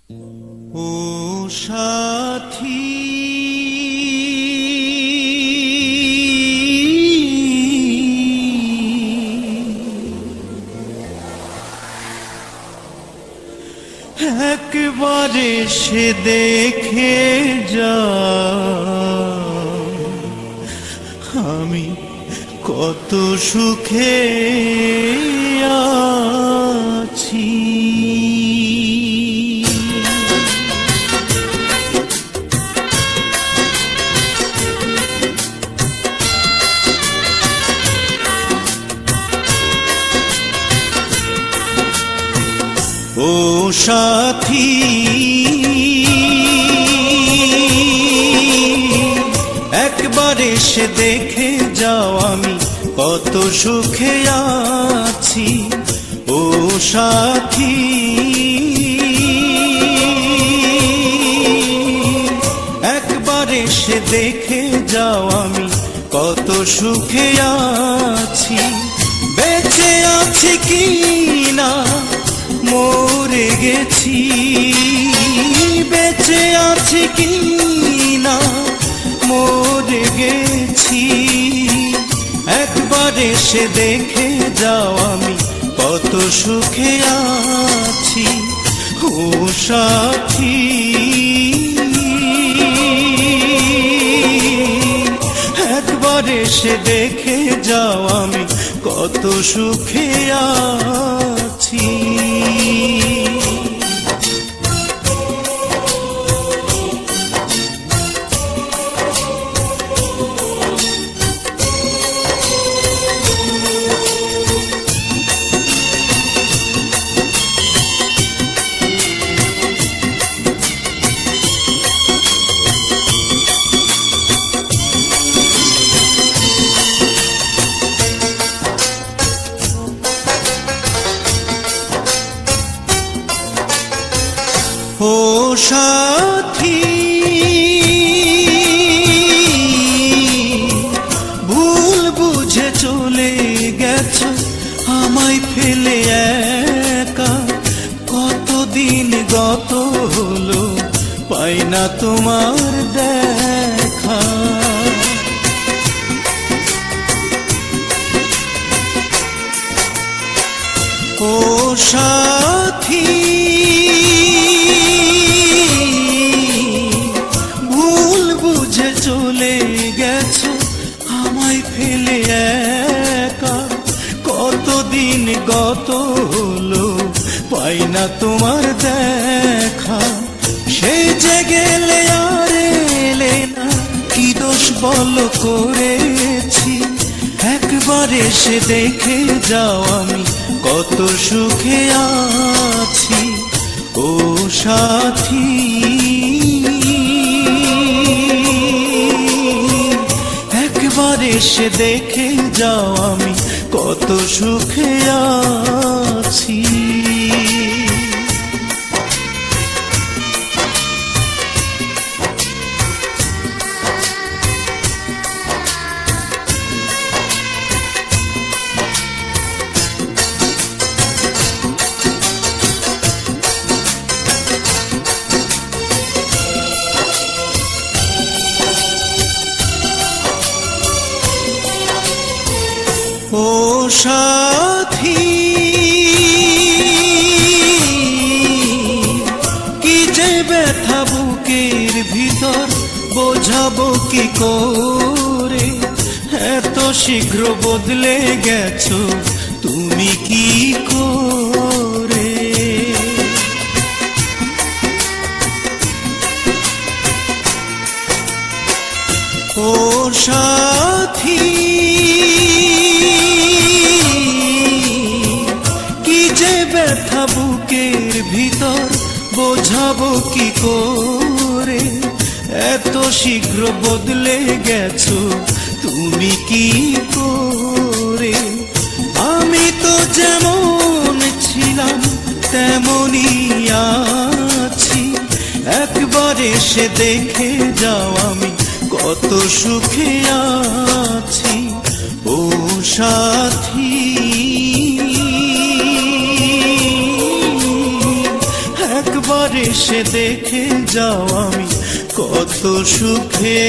ও সাথী, একবারে সে দেখে যা আমি কত সুখে আছি। ও সাথী, একবার এসে দেখে যাও আমি কত সুখে আছি। ও সাথী, একবার এসে দেখে যাও আমি কত সুখে আছি। বেঁচে আছি কি না মরে গেছি, বেঁচে আছি কি না মরে গেছি। একবার এসে দেখে যাও আমি কত সুখে আছি। ও সাথী, একবার এসে দেখে যাও আমি কত সুখে আছি। ও সাথী, ভুল বুঝে চলে গেছো আমায় ফেলে একা। কতদিন গত হলো পাই না তোমার দেখা। ও সাথী, ভুল বুঝে চলে গেছো আমায় ফেলে একা। কতদিন গত হলো পাই না তোমার দেখা। সে যে গেলে আর এলে না, কি দোষ বলো করেছি। একবার এসে দেখে যাও আমি কত সুখে আছি। ও সাথী, একবার এসে দেখে যাও আমি কত সুখে আছি। ও সাথী, কি যে ব্যথা বুকের ভিতর বোঝাবো কি করে। এত শীঘ্র বদলে গেছো তুমি কি করে। ও সাথী, কি যে ব্যথা বুকের ভিতর বোঝাবো কি করে। এত শীঘ্র বদলে গেছো তুমি কি করে। আমি তো যেমন ছিলাম তেমনই আছি। একবার এসে দেখে যাও আমি কত সুখে আছি। ও সাথী, একবার এসে দেখে যাও আমি কত সুখে